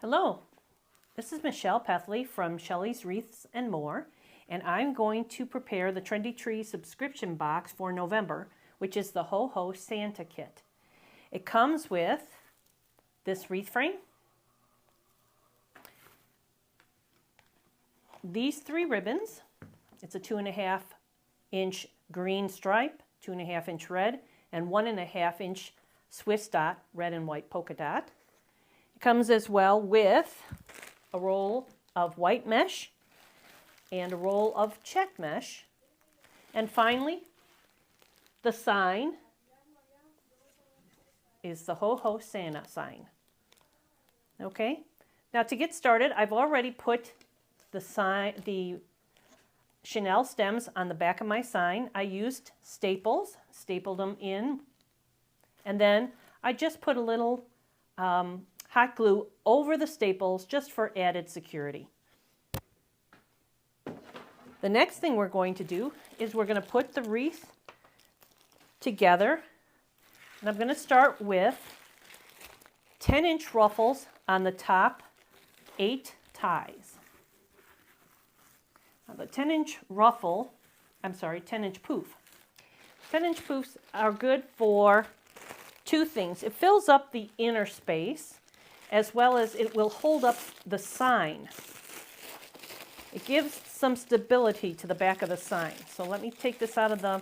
Hello, this is Michelle Pethley from Shell's Wreaths and More, and I'm going to prepare the Trendy Tree subscription box for November, which is the Ho Ho Santa Kit. It comes with this wreath frame, these 3 ribbons. It's a 2.5 inch green stripe, 2.5 inch red, and 1.5 inch Swiss dot, red and white polka dot. It comes as well with a roll of white mesh and a roll of check mesh. And finally, the sign is the Ho Ho Santa sign. Okay, now to get started, I've already put the chenille stems on the back of my sign. I used staples, stapled them in, and then I just put a little hot glue over the staples just for added security. The next thing we're going to do is we're going to put the wreath together, and I'm going to start with 10-inch ruffles on the top 8 ties. Now the 10-inch ruffle, 10-inch poof. 10-inch poofs are good for 2 things. It fills up the inner space, as well as it will hold up the sign. It gives some stability to the back of the sign. So let me take this out of the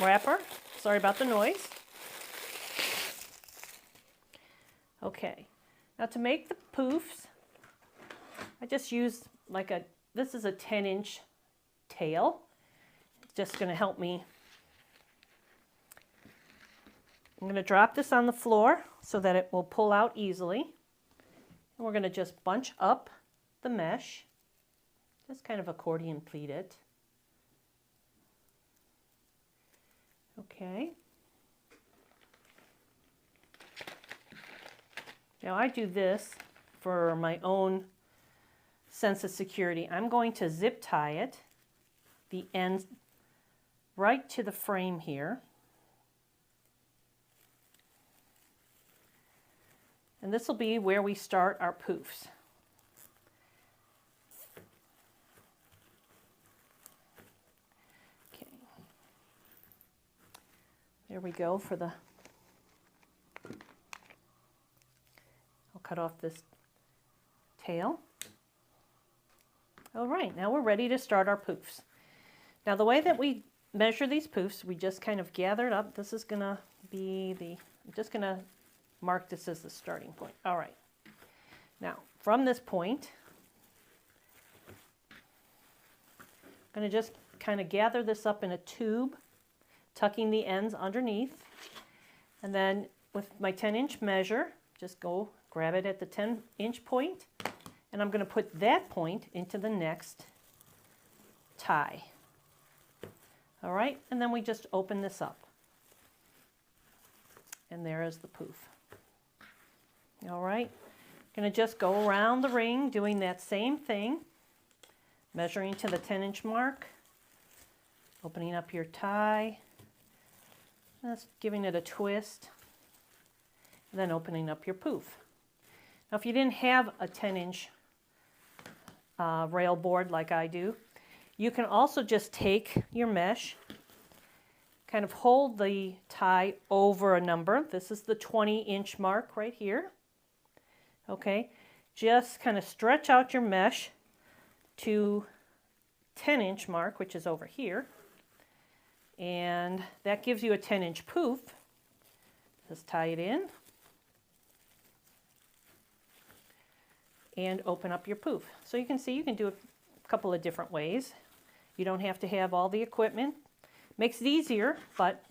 wrapper. Sorry about the noise. Okay, now to make the poofs, I just used this is a 10-inch tail. It's just going to help me. I'm going to drop this on the floor so that it will pull out easily. And we're going to just bunch up the mesh, just kind of accordion pleat it. Okay. Now I do this for my own sense of security. I'm going to zip tie it, the ends right to the frame here. And this will be where we start our poofs. Okay. There we go for the... I'll cut off this tail. All right, now we're ready to start our poofs. Now the way that we measure these poofs, we just kind of gather it up. This is going to be I'm just going to mark this as the starting point. All right. Now, from this point, I'm going to just kind of gather this up in a tube, tucking the ends underneath. And then with my 10-inch measure, just go grab it at the 10-inch point, and I'm going to put that point into the next tie. All right, and then we just open this up. And there is the poof. All right, going to just go around the ring doing that same thing, measuring to the 10-inch mark, opening up your tie, just giving it a twist, and then opening up your poof. Now if you didn't have a 10-inch rail board like I do, you can also just take your mesh, kind of hold the tie over a number. This is the 20-inch mark right here. Okay, just kind of stretch out your mesh to 10-inch mark, which is over here. And that gives you a 10-inch poof. Just tie it in. And open up your poof. So you can see you can do it a couple of different ways. You don't have to have all the equipment. Makes it easier, but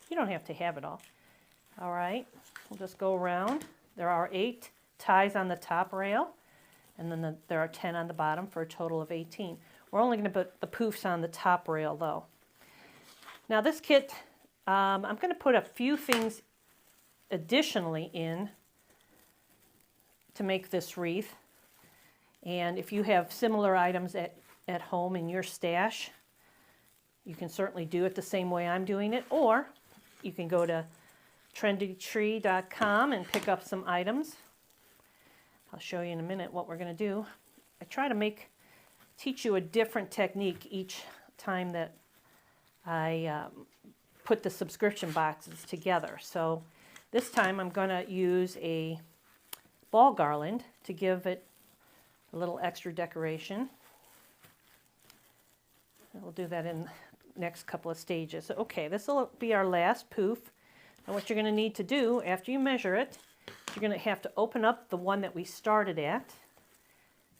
you don't have to have it all. All right, we'll just go around. There are 8 ties on the top rail, and then there are 10 on the bottom for a total of 18. We're only going to put the poofs on the top rail though. Now this kit, I'm going to put a few things additionally in to make this wreath. And if you have similar items at home in your stash, you can certainly do it the same way I'm doing it, or you can go to trendytree.com and pick up some items. I'll show you in a minute what we're going to do. I try to teach you a different technique each time that I put the subscription boxes together. So this time I'm going to use a ball garland to give it a little extra decoration. And we'll do that in the next couple of stages. Okay, this will be our last poof. And what you're going to need to do after you measure it, you're going to have to open up the one that we started at.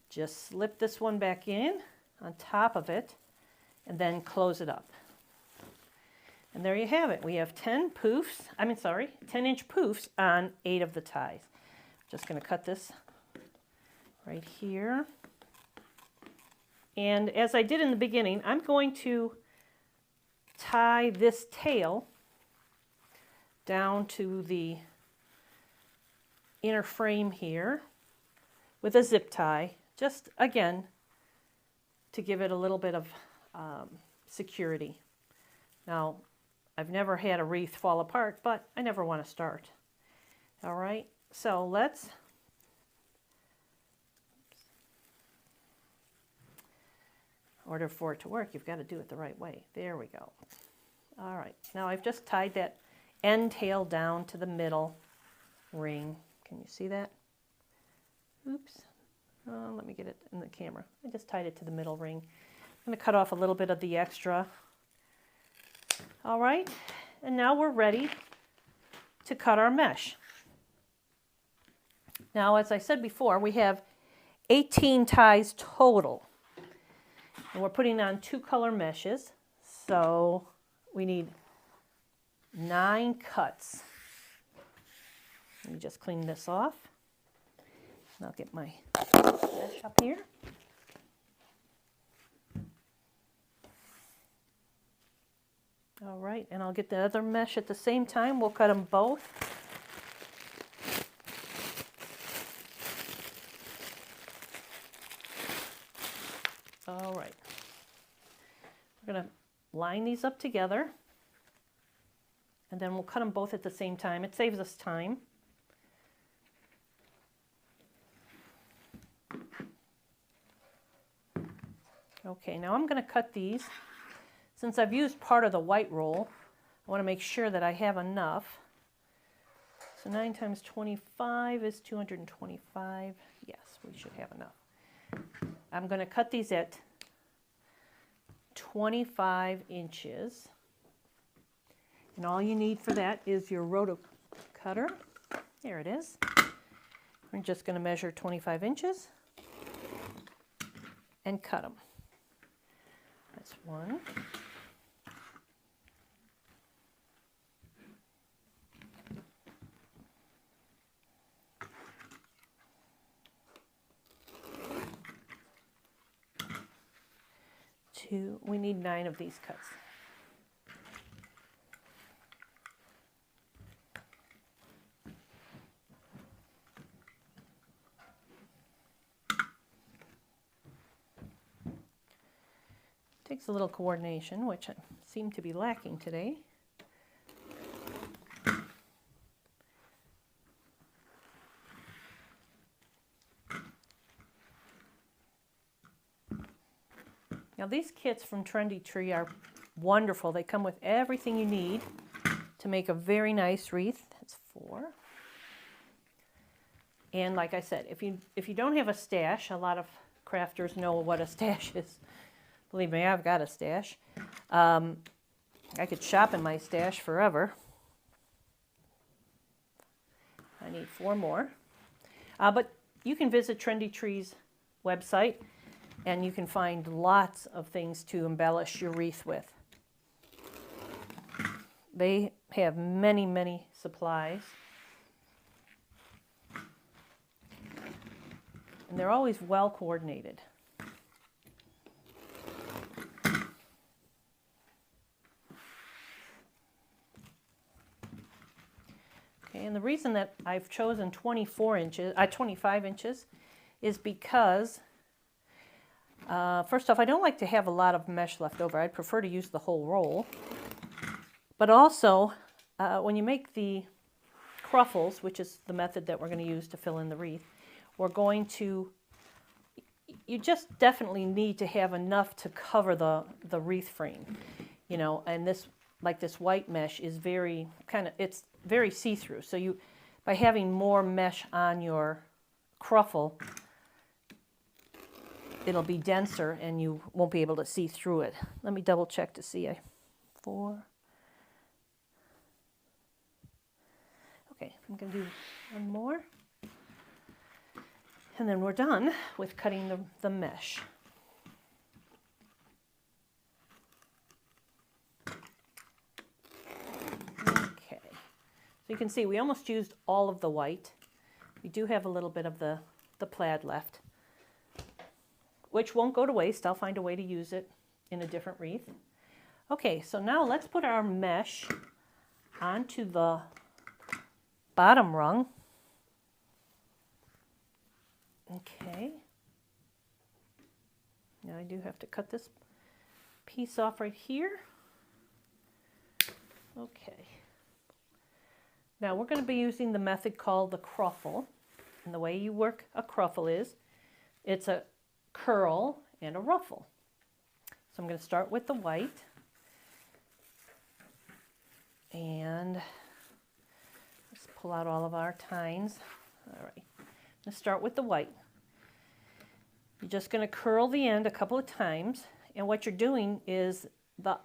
Just slip this one back in on top of it and then close it up. And there you have it. We have 10 10-inch poofs on 8 of the ties. Just going to cut this right here. And as I did in the beginning, I'm going to tie this tail down to the inner frame here with a zip tie, just again to give it a little bit of security. Now, I've never had a wreath fall apart, but I never want to start. All right, so let's in order for it to work, you've got to do it the right way. There we go. All right, now I've just tied that end tail down to the middle ring. Can you see that? Oops. Let me get it in the camera. I just tied it to the middle ring. I'm going to cut off a little bit of the extra. All right, and now we're ready to cut our mesh. Now, as I said before, we have 18 ties total. And we're putting on 2 color meshes, so we need 9 cuts. Let me just clean this off. And I'll get my mesh up here. All right, and I'll get the other mesh at the same time. We'll cut them both. All right. We're going to line these up together, and then we'll cut them both at the same time. It saves us time. Okay, now I'm going to cut these. Since I've used part of the white roll, I want to make sure that I have enough. So 9 times 25 is 225. Yes, we should have enough. I'm going to cut these at 25 inches. And all you need for that is your roto cutter. There it is. We're just going to measure 25 inches and cut them. That's 1. 2. We need 9 of these cuts. Takes a little coordination, which I seem to be lacking today. Now these kits from Trendy Tree are wonderful. They come with everything you need to make a very nice wreath. That's 4. And like I said, if you don't have a stash, a lot of crafters know what a stash is. Believe me, I've got a stash. I could shop in my stash forever. I need 4 more. But you can visit Trendy Tree's website, and you can find lots of things to embellish your wreath with. They have many, many supplies. And they're always well coordinated. Okay, and the reason that I've chosen 25 inches is because first off, I don't like to have a lot of mesh left over. I'd prefer to use the whole roll. But also, when you make the cruffles, which is the method that we're going to use to fill in the wreath, we're going to, you just definitely need to have enough to cover the wreath frame, you know, and this, like this white mesh is very it's very see-through. So you, by having more mesh on your cruffle, it'll be denser and you won't be able to see through it. Let me double check to see. 4. Okay, I'm going to do one more. And then we're done with cutting the mesh. Okay, so you can see we almost used all of the white. We do have a little bit of the plaid left, which won't go to waste. I'll find a way to use it in a different wreath. Okay, so now let's put our mesh onto the bottom rung. Okay. Now I do have to cut this piece off right here. Okay. Now we're going to be using the method called the cruffle. And the way you work a cruffle is, it's a curl and a ruffle. So I'm going to start with the white. And let's pull out all of our tines. All right. I'm going to start with the white. You're just going to curl the end a couple of times. And what you're doing is the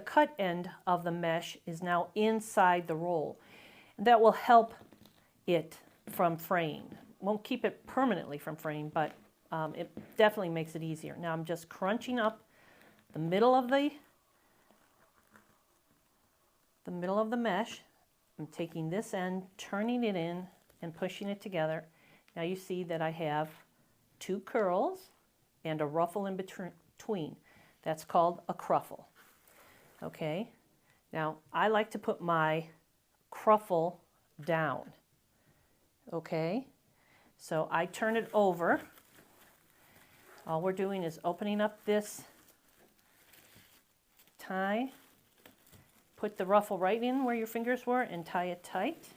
cut end of the mesh is now inside the roll. And that will help it from fraying. Won't keep it permanently from fraying, but it definitely makes it easier. Now I'm just crunching up the middle of the mesh. I'm taking this end, turning it in, and pushing it together. Now you see that I have 2 curls and a ruffle in between. That's called a cruffle. Okay, now I like to put my cruffle down. Okay, so I turn it over. All we're doing is opening up this tie, put the ruffle right in where your fingers were and tie it tight.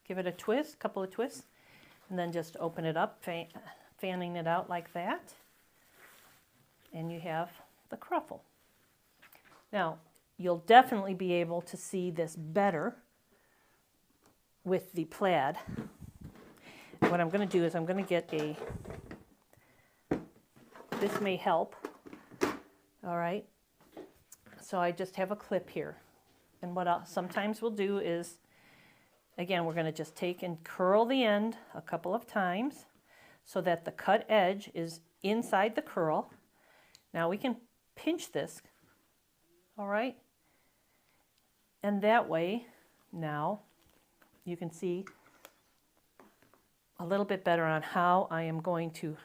Give it a twist, couple of twists, and then just open it up, fanning it out like that. And you have the cruffle. Now, you'll definitely be able to see this better with the plaid. What I'm going to do is I'm going to get this may help, all right? So I just have a clip here. And what I'll sometimes we'll do is, again, we're going to just take and curl the end a couple of times so that the cut edge is inside the curl. Now we can pinch this, all right? And that way, now you can see a little bit better on how I am going to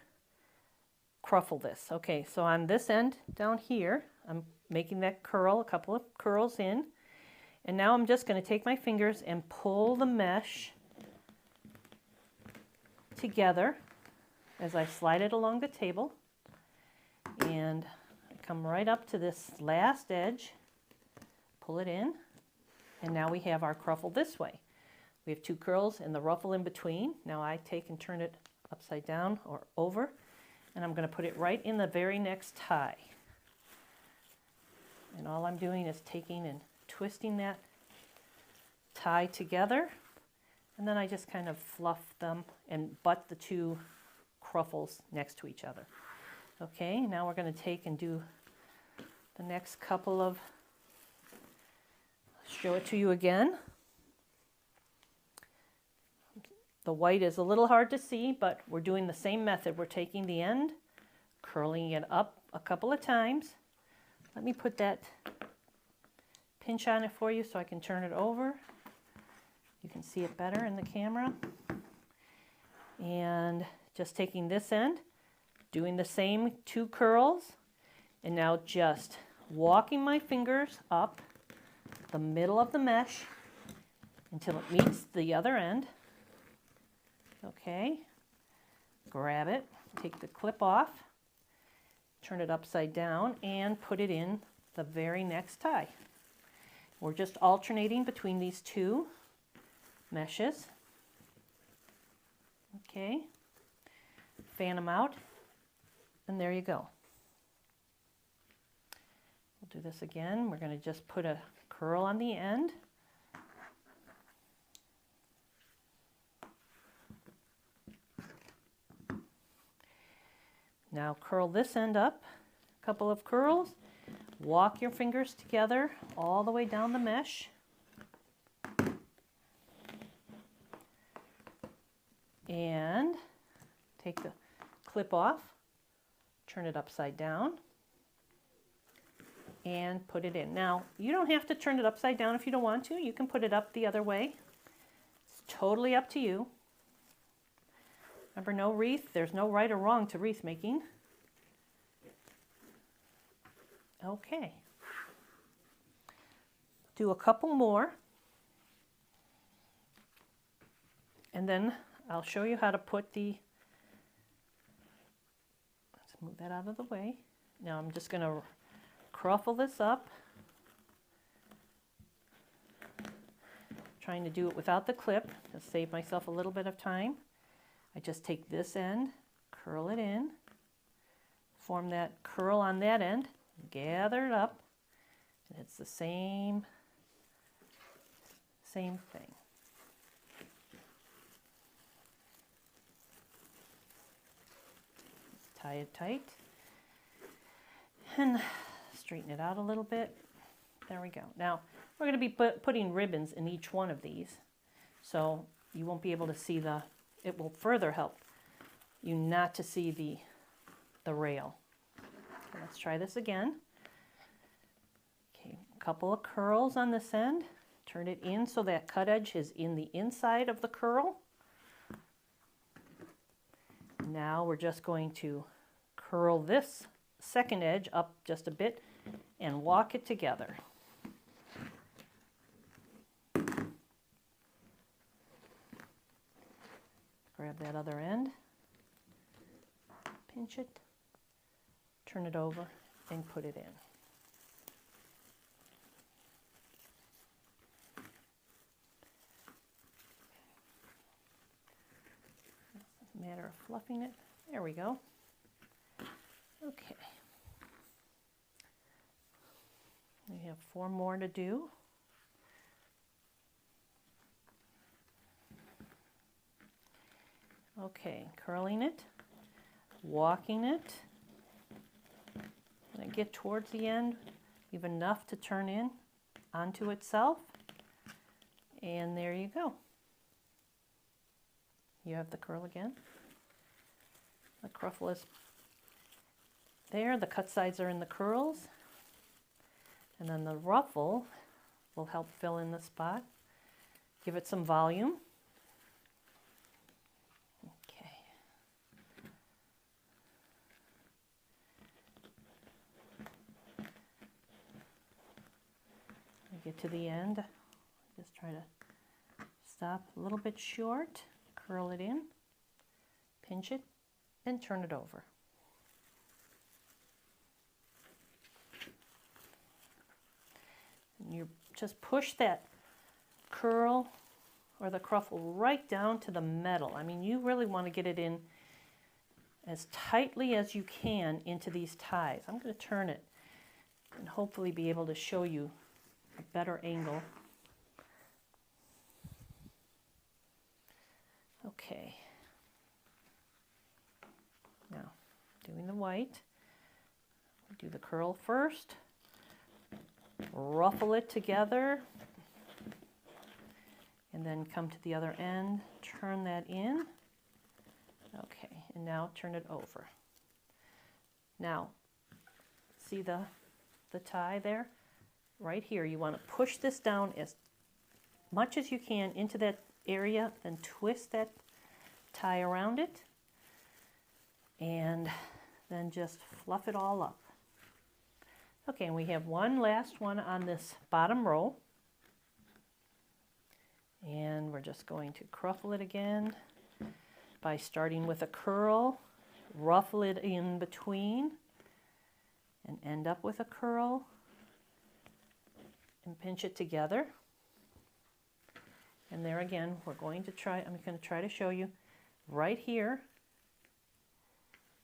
cruffle this. Okay, so on this end down here, I'm making that curl, a couple of curls in. And now I'm just going to take my fingers and pull the mesh together as I slide it along the table. And I come right up to this last edge, pull it in, and now we have our cruffle this way. We have 2 curls and the ruffle in between. Now I take and turn it upside down or over, and I'm going to put it right in the very next tie. And all I'm doing is taking and twisting that tie together, and then I just kind of fluff them and butt the 2 cruffles next to each other. Okay, now we're going to take and do the next couple of, show it to you again. The white is a little hard to see, but we're doing the same method. We're taking the end, curling it up a couple of times. Let me put that pinch on it for you so I can turn it over. You can see it better in the camera. And just taking this end, doing the same 2 curls, and now just walking my fingers up the middle of the mesh until it meets the other end. Okay, grab it, take the clip off, turn it upside down, and put it in the very next tie. We're just alternating between these 2 meshes. Okay, fan them out, and there you go. We'll do this again. We're going to just put a curl on the end. Now curl this end up, a couple of curls, walk your fingers together all the way down the mesh. And take the clip off, turn it upside down, and put it in. Now, you don't have to turn it upside down if you don't want to. You can put it up the other way. It's totally up to you. Remember, no wreath. There's no right or wrong to wreath making. Okay. Do a couple more. And then I'll show you how to put the, let's move that out of the way. Now I'm just going to cruffle this up. Trying to do it without the clip to save myself a little bit of time. I just take this end, curl it in, form that curl on that end, gather it up, and it's the same thing. Tie it tight and straighten it out a little bit. There we go. Now we're going to be putting ribbons in each one of these, so you won't be able to see the, it will further help you not to see the rail. Okay, let's try this again. Okay, a couple of curls on this end. Turn it in so that cut edge is in the inside of the curl. Now we're just going to curl this second edge up just a bit and walk it together. Grab that other end, pinch it, turn it over, and put it in. It's a matter of fluffing it. There we go. Okay. We have 4 more to do. Okay, curling it, walking it. When I get towards the end, you have enough to turn in onto itself. And there you go. You have the curl again. The cruffle is there. The cut sides are in the curls. And then the ruffle will help fill in the spot. Give it some volume. Okay. I get to the end. Just try to stop a little bit short. Curl it in. Pinch it. And turn it over. And you just push that curl or the cruffle right down to the metal. I mean, you really want to get it in as tightly as you can into these ties. I'm going to turn it and hopefully be able to show you a better angle. Okay. Now, doing the white, do the curl first, ruffle it together, and then come to the other end, turn that in. Okay, and now turn it over. Now, see the tie there? Right here, you want to push this down as much as you can into that area, then twist that tie around it, and then just fluff it all up. Okay, and we have one last one on this bottom row. And we're just going to cruffle it again by starting with a curl, ruffle it in between, and end up with a curl, and pinch it together. And there again, we're going to try, I'm going to try to show you right here.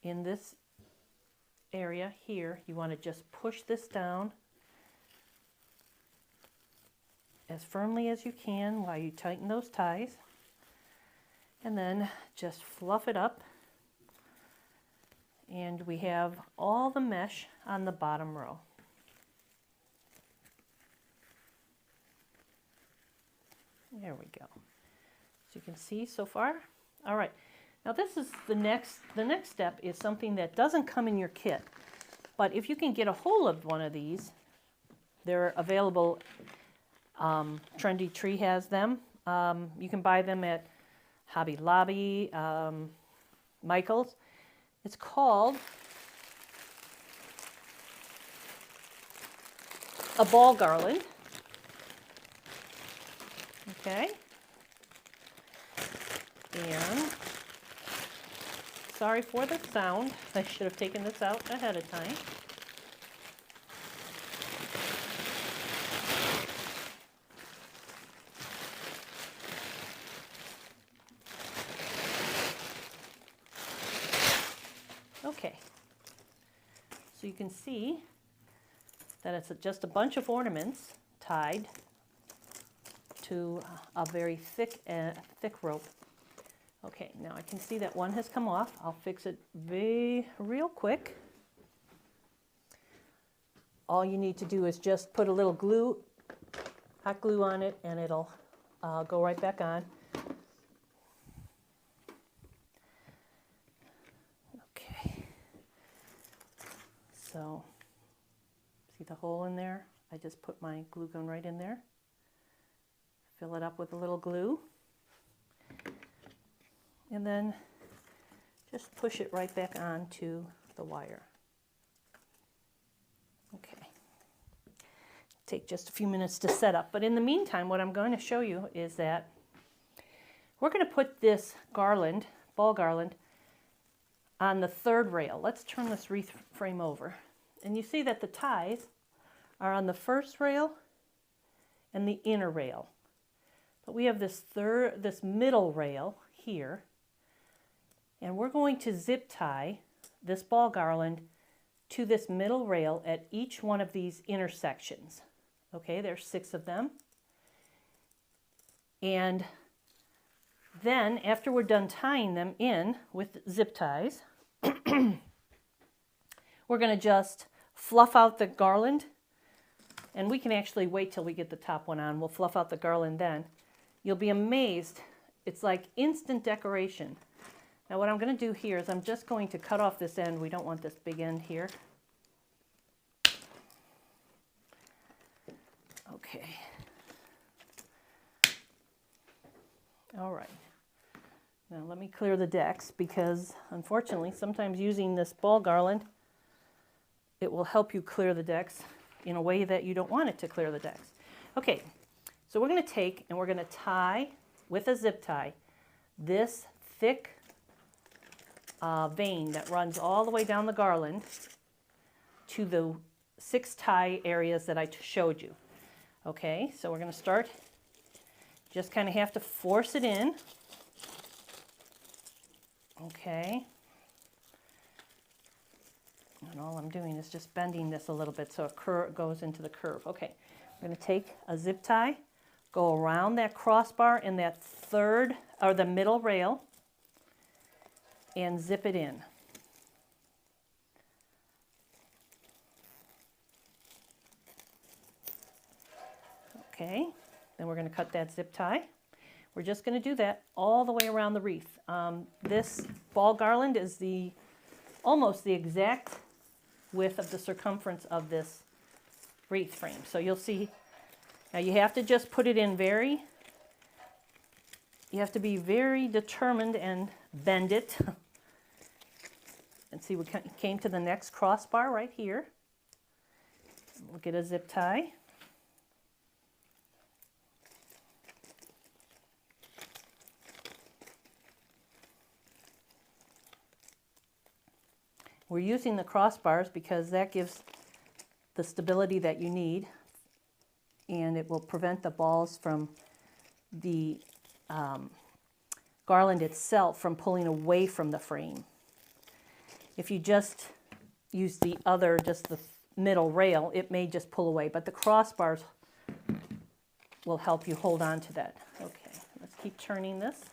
in this area here, you want to just push this down as firmly as you can while you tighten those ties, and then just fluff it up, and we have all the mesh on the bottom row. There we go. So you can see so far. All right. Now this is the next step is something that doesn't come in your kit, but if you can get a hold of one of these, they're available. Trendy Tree has them. You can buy them at Hobby Lobby, Michael's. It's called a ball garland. Okay. And sorry for the sound. I should have taken this out ahead of time. Okay. So you can see that it's just a bunch of ornaments tied to a very thick rope. Okay, now I can see that one has come off. I'll fix it real quick. All you need to do is just put a little glue, hot glue on it, and it'll go right back on. Okay. So, see the hole in there? I just put my glue gun right in there. Fill it up with a little glue. And then just push it right back onto the wire. Okay. Take just a few minutes to set up. But in the meantime, what I'm going to show you is that we're going to put this garland, ball garland, on the third rail. Let's turn this wreath frame over. And you see that the ties are on the first rail and the inner rail. But we have this middle rail here. And we're going to zip tie this ball garland to this middle rail at each one of these intersections. Okay, there's 6 of them. And then after we're done tying them in with zip ties, we're going to just fluff out the garland. And we can actually wait till we get the top one on. We'll fluff out the garland then. You'll be amazed. It's like instant decoration. Now what I'm going to do here is I'm just going to cut off this end. We don't want this big end here. Okay. All right. Now let me clear the decks because unfortunately sometimes using this ball garland, it will help you clear the decks in a way that you don't want it to clear the decks. Okay, so we're going to take and we're going to tie with a zip tie this thick vein that runs all the way down the garland to the 6 tie areas that I showed you. Okay, so we're going to start, just kind of have to force it in. Okay. And all I'm doing is just bending this a little bit so it goes into the curve. Okay, I'm going to take a zip tie, go around that crossbar in that third or the middle rail, and zip it in. Okay, then we're going to cut that zip tie. We're just going to do that all the way around the wreath. This ball garland is almost the exact width of the circumference of this wreath frame. So you'll see, now you have to just put it in you have to be very determined and bend it. And see, we came to the next crossbar right here. We'll get a zip tie. We're using the crossbars because that gives the stability that you need, and it will prevent the balls from the garland itself from pulling away from the frame. If you just use the other, just the middle rail, it may just pull away, but the crossbars will help you hold on to that. Okay, let's keep turning this.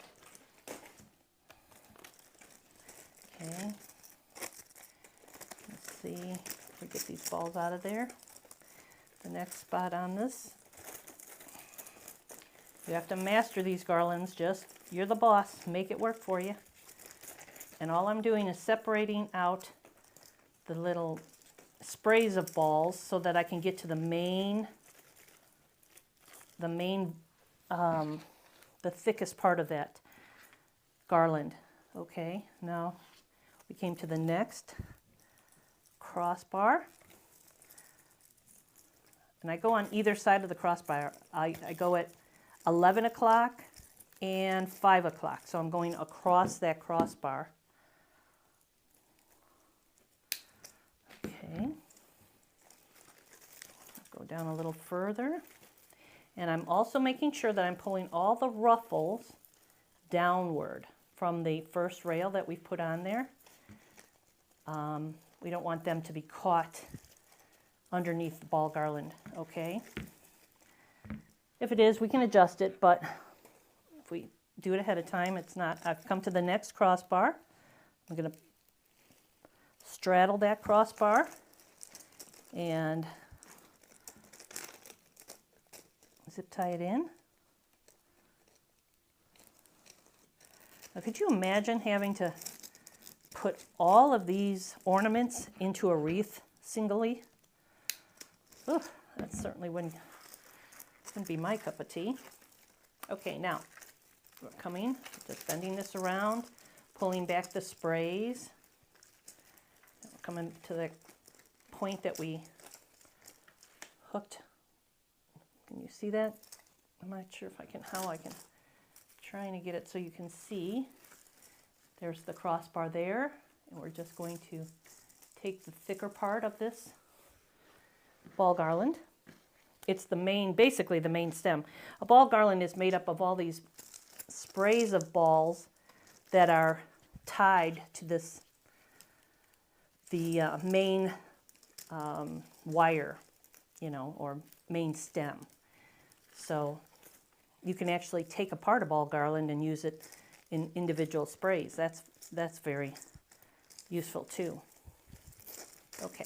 Okay, let's see if we get these balls out of there. The next spot on this. You have to master these garlands, just, you're the boss, make it work for you. And all I'm doing is separating out the little sprays of balls so that I can get to the thickest part of that garland. Okay, now we came to the next crossbar. And I go on either side of the crossbar. I go at 11 o'clock and 5 o'clock. So I'm going across that crossbar. Okay. Go down a little further. And I'm also making sure that I'm pulling all the ruffles downward from the first rail that we put on there. We don't want them to be caught underneath the ball garland, okay? If it is, we can adjust it, but if we do it ahead of time, it's not. I've come to the next crossbar. I'm going to straddle that crossbar and zip tie it in. Now, could you imagine having to put all of these ornaments into a wreath singly? Ugh, that certainly wouldn't be my cup of tea. Okay, now we're coming, just bending this around, pulling back the sprays. We're coming to the point that we hooked. Can you see that? I'm not sure if I can, how I can. Trying to get it so you can see. There's the crossbar there, and we're just going to take the thicker part of this ball garland. It's the main, basically the main stem. A ball garland is made up of all these sprays of balls that are tied to this, the main wire, you know, or main stem. So you can actually take apart a ball garland and use it in individual sprays. That's very useful too. Okay.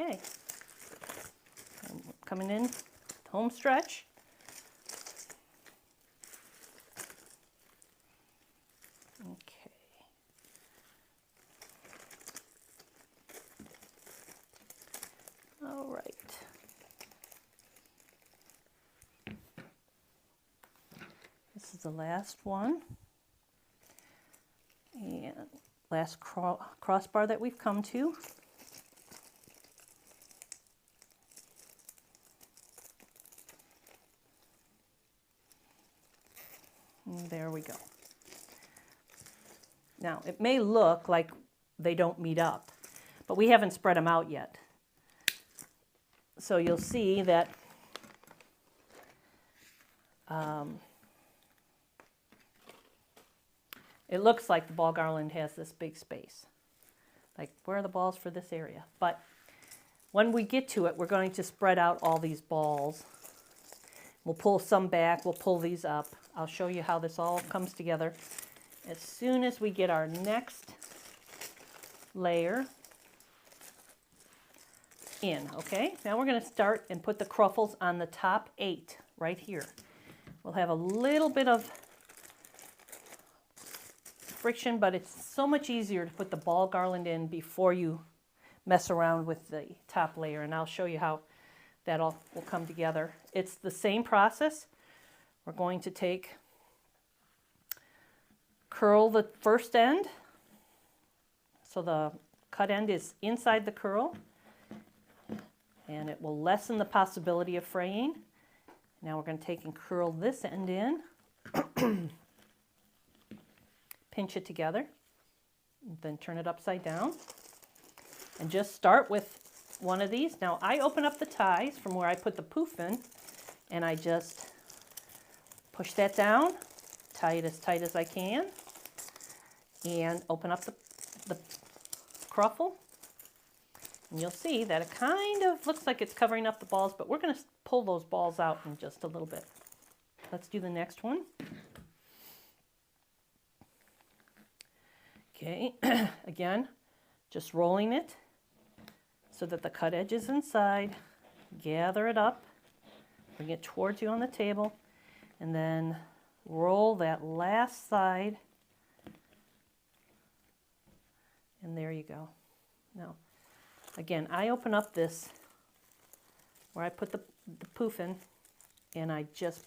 Okay, and coming in, home stretch. Okay. All right. This is the last one. And last crossbar that we've come to. There we go. Now, it may look like they don't meet up, but we haven't spread them out yet. So you'll see that it looks like the ball garland has this big space. Like, where are the balls for this area? But when we get to it, we're going to spread out all these balls. We'll pull some back, we'll pull these up. I'll show you how this all comes together as soon as we get our next layer in, okay? Now we're going to start and put the cruffles on the top 8 right here. We'll have a little bit of friction, but it's so much easier to put the ball garland in before you mess around with the top layer, and I'll show you how that all will come together. It's the same process. We're going to curl the first end, so the cut end is inside the curl, and it will lessen the possibility of fraying. Now we're going to take and curl this end in, pinch it together, then turn it upside down, and just start with one of these. Now I open up the ties from where I put the poof in, and I just push that down, tie it as tight as I can, and open up the cruffle. And you'll see that it kind of looks like it's covering up the balls, but we're going to pull those balls out in just a little bit. Let's do the next one. Okay, again, just rolling it so that the cut edge is inside. Gather it up, bring it towards you on the table, and then roll that last side. And there you go. Now, again, I open up this where I put the poof in, and I just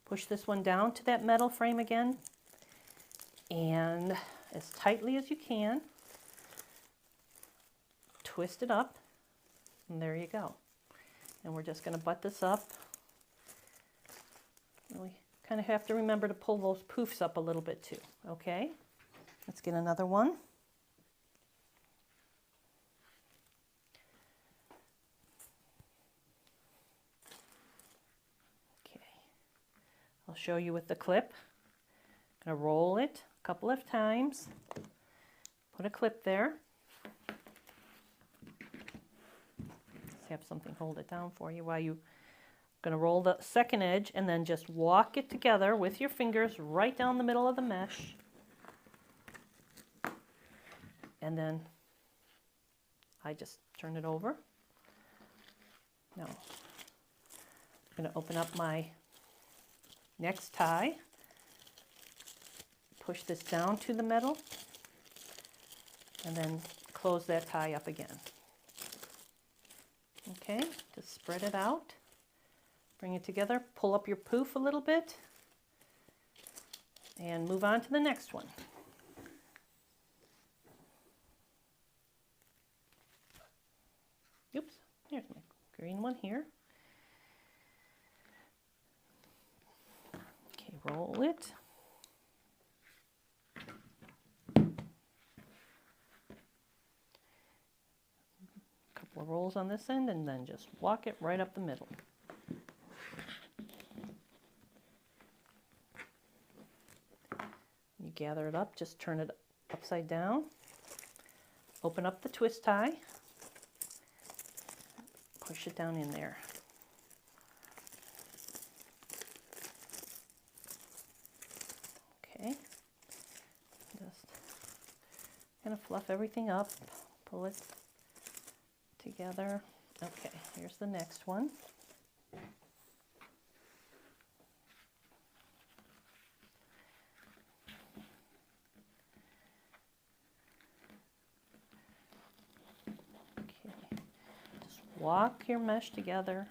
push this one down to that metal frame again, and as tightly as you can, twist it up, and there you go. And we're just going to butt this up. And we kind of have to remember to pull those poofs up a little bit too, okay? Let's get another one. Okay, I'll show you with the clip. I'm going to roll it a couple of times, put a clip there. Let's have something hold it down for you while you're going to roll the second edge, and then just walk it together with your fingers right down the middle of the mesh. And then I just turn it over. Now, I'm going to open up my next tie. Push this down to the metal, and then close that tie up again. Okay, just spread it out, bring it together, pull up your poof a little bit, and move on to the next one. Oops, here's my green one here. Okay, roll it. Couple of rolls on this end, and then just walk it right up the middle. You gather it up, just turn it upside down, open up the twist tie, push it down in there. Okay, just kind of fluff everything up, pull it together. Okay, here's the next one. Okay, just walk your mesh together.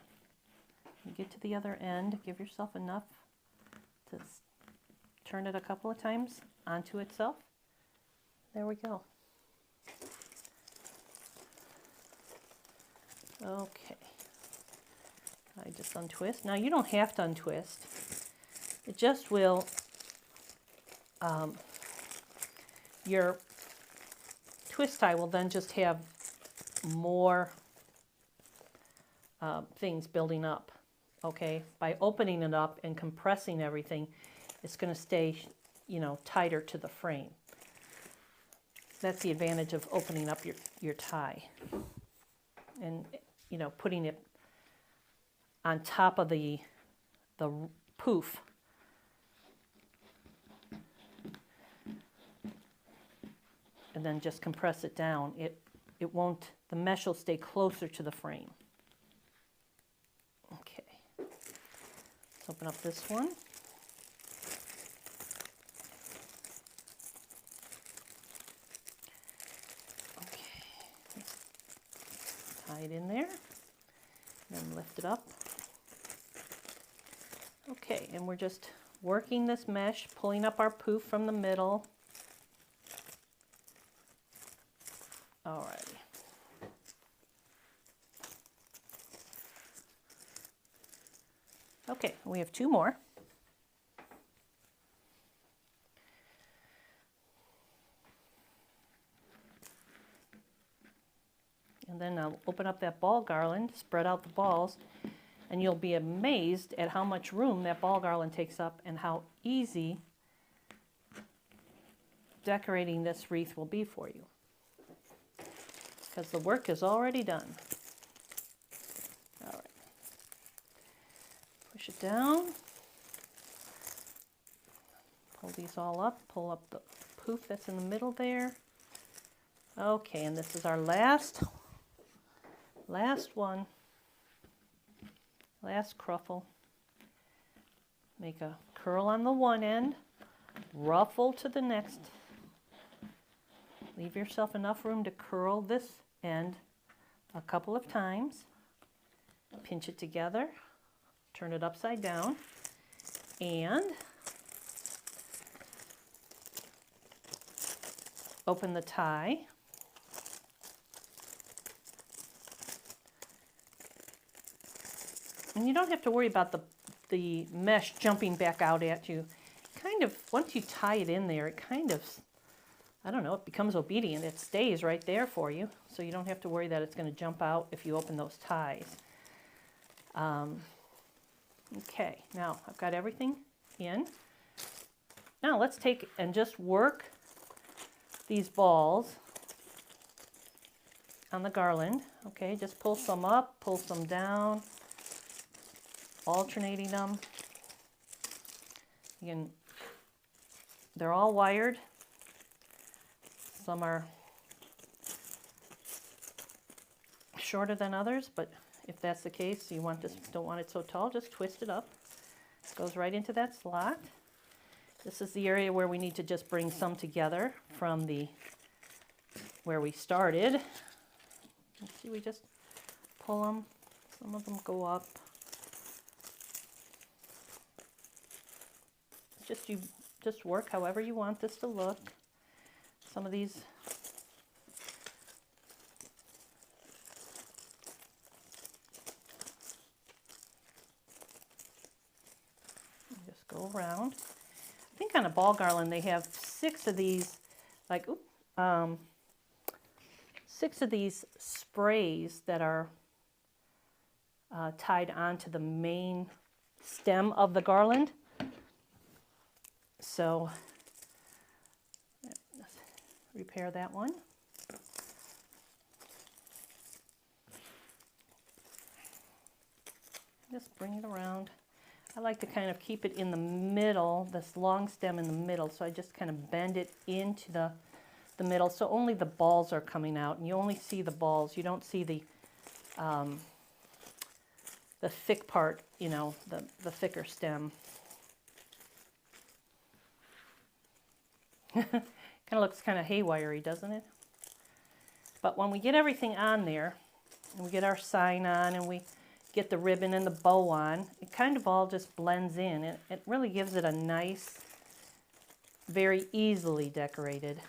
You get to the other end, give yourself enough to turn it a couple of times onto itself. There we go. Okay, I just untwist. Now you don't have to untwist. It just will, your twist tie will then just have more things building up, okay? By opening it up and compressing everything, it's going to stay, you know, tighter to the frame. That's the advantage of opening up your tie. And you know, putting it on top of the poof. And then just compress it down. It won't, the mesh will stay closer to the frame. Okay. Let's open up this one. Tie it in there, then lift it up. Okay, and we're just working this mesh, pulling up our poof from the middle. Alrighty. Okay, we have two more. And then I'll open up that ball garland, spread out the balls, and you'll be amazed at how much room that ball garland takes up and how easy decorating this wreath will be for you, because the work is already done. All right. Push it down. Pull these all up. Pull up the poof that's in the middle there. Okay, and this is our last one. Last cruffle. Make a curl on the one end. Ruffle to the next. Leave yourself enough room to curl this end a couple of times. Pinch it together. Turn it upside down. And open the tie. And you don't have to worry about the mesh jumping back out at you. Kind of, once you tie it in there, it kind of, I don't know, it becomes obedient. It stays right there for you, so you don't have to worry that it's going to jump out if you open those ties. Okay, now I've got everything in. Now let's take and just work these balls on the garland. Okay, just pull some up, pull some down, alternating them. You can, they're all wired. Some are shorter than others, but if that's the case, you want this, don't want it so tall, just twist it up. It goes right into that slot. This is the area where we need to just bring some together from the where we started. See, we just pull them. Some of them go up. You just work however you want this to look. Some of these just go around. I think on a ball garland they have 6 of these, like 6 of these sprays that are tied onto the main stem of the garland. So let's repair that one. Just bring it around. I like to kind of keep it in the middle, this long stem in the middle, so I just kind of bend it into the middle, so only the balls are coming out, and you only see the balls. You don't see the thick part, you know, the thicker stem. Kind of looks kind of haywire-y, doesn't it? But when we get everything on there, and we get our sign on, and we get the ribbon and the bow on, it kind of all just blends in. It really gives it a nice, very easily decorated.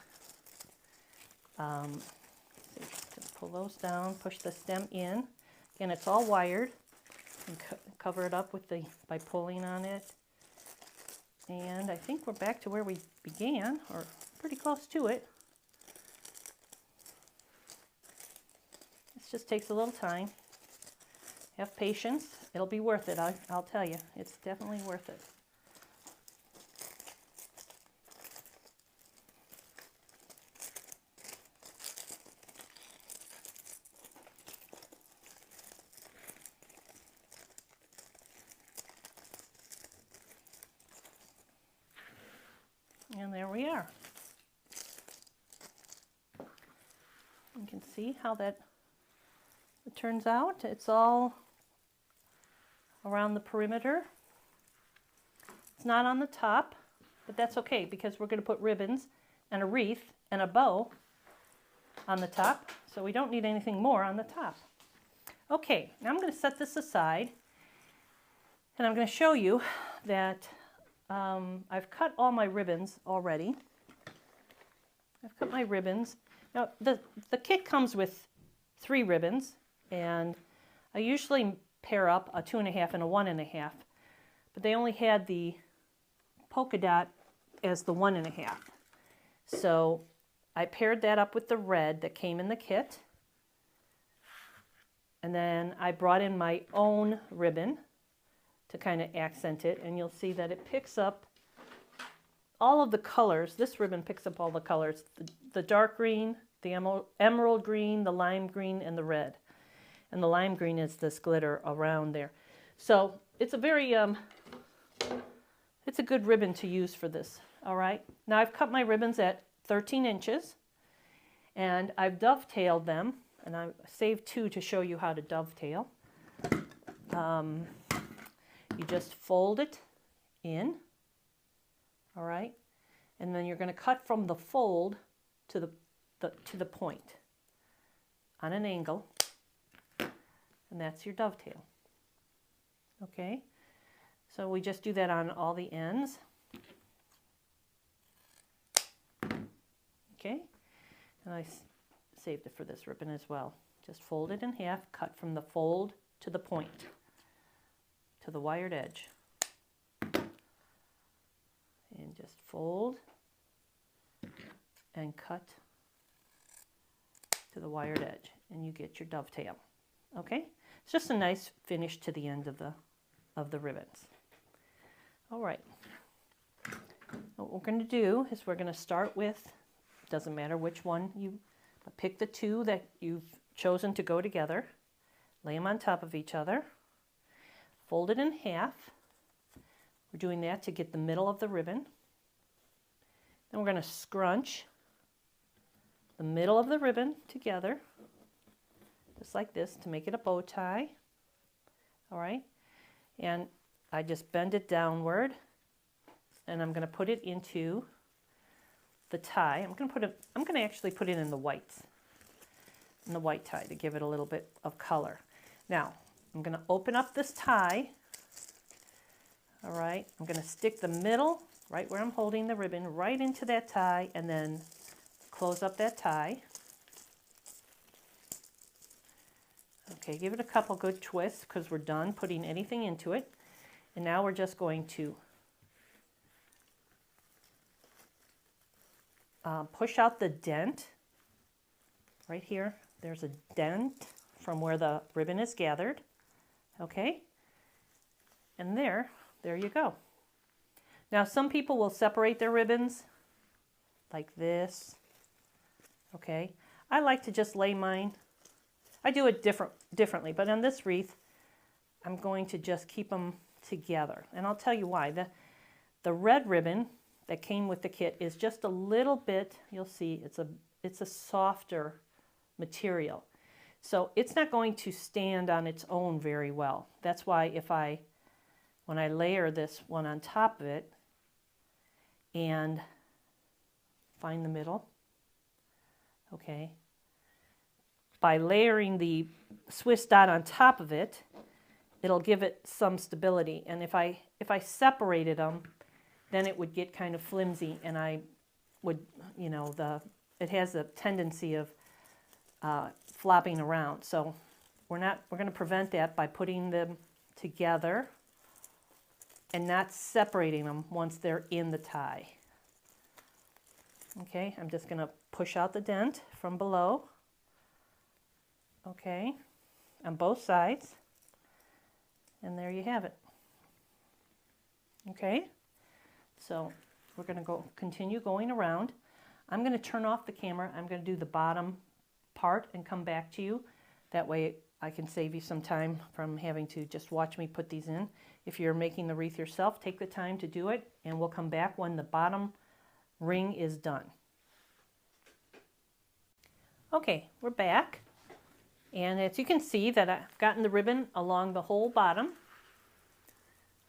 Just pull those down, push the stem in. Again, it's all wired. And cover it up with by pulling on it. And I think we're back to where we began, or pretty close to it. This just takes a little time. Have patience. It'll be worth it, I'll tell you. It's definitely worth it. And there we are. You can see how that it turns out. It's all around the perimeter. It's not on the top, but that's okay because we're going to put ribbons and a wreath and a bow on the top, so we don't need anything more on the top. Okay, now I'm going to set this aside, and I'm going to show you that I've cut all my ribbons already. I've cut my ribbons. Now, the kit comes with 3 ribbons, and I usually pair up a 2.5 and a 1.5, but they only had the polka dot as the 1.5. So I paired that up with the red that came in the kit, and then I brought in my own ribbon to kind of accent it, and you'll see that it picks up all of the colors. This ribbon picks up all the colors. The dark green, the emerald green, the lime green, and the red. And the lime green is this glitter around there. So it's a very, it's a good ribbon to use for this. All right. Now I've cut my ribbons at 13 inches and I've dovetailed them, and I saved 2 to show you how to dovetail. You just fold it in, all right, and then you're going to cut from the fold to the point on an angle, and that's your dovetail. Okay, so we just do that on all the ends. Okay, and I saved it for this ribbon as well. Just fold it in half, cut from the fold to the point, to the wired edge. And just fold and cut to the wired edge, and you get your dovetail. Okay, it's just a nice finish to the end of the ribbons. All right, what we're going to do is we're going to start with, doesn't matter which one you pick, the 2 that you've chosen to go together, lay them on top of each other, fold it in half. We're doing that to get the middle of the ribbon. Then we're going to scrunch the middle of the ribbon together, just like this, to make it a bow tie. All right, and I just bend it downward, and I'm going to put it into the tie. I'm going to actually put it in the whites, in the white tie, to give it a little bit of color. Now I'm going to open up this tie. All right, I'm going to stick the middle right where I'm holding the ribbon right into that tie, and then close up that tie. Okay, give it a couple good twists because we're done putting anything into it. And now we're just going to push out the dent right here. There's a dent from where the ribbon is gathered. Okay, and there you go. Now some people will separate their ribbons like this. Okay, I like to just lay mine. I do it differently, but on this wreath, I'm going to just keep them together. And I'll tell you why. The red ribbon that came with the kit is just a little bit, you'll see, it's a softer material. So it's not going to stand on its own very well. That's why when I layer this one on top of it and find the middle, okay, by layering the Swiss dot on top of it, it'll give it some stability. And if I separated them, then it would get kind of flimsy, and I would, you know, it has a tendency of flopping around. So we're going to prevent that by putting them together and not separating them once they're in the tie. Okay, I'm just going to push out the dent from below. Okay, on both sides, and there you have it. Okay, so we're going to continue going around. I'm going to turn off the camera. I'm going to do the bottom part and come back to you. That way I can save you some time from having to just watch me put these in. If you're making the wreath yourself, take the time to do it, and we'll come back when the bottom ring is done. Okay, we're back. And as you can see that I've gotten the ribbon along the whole bottom,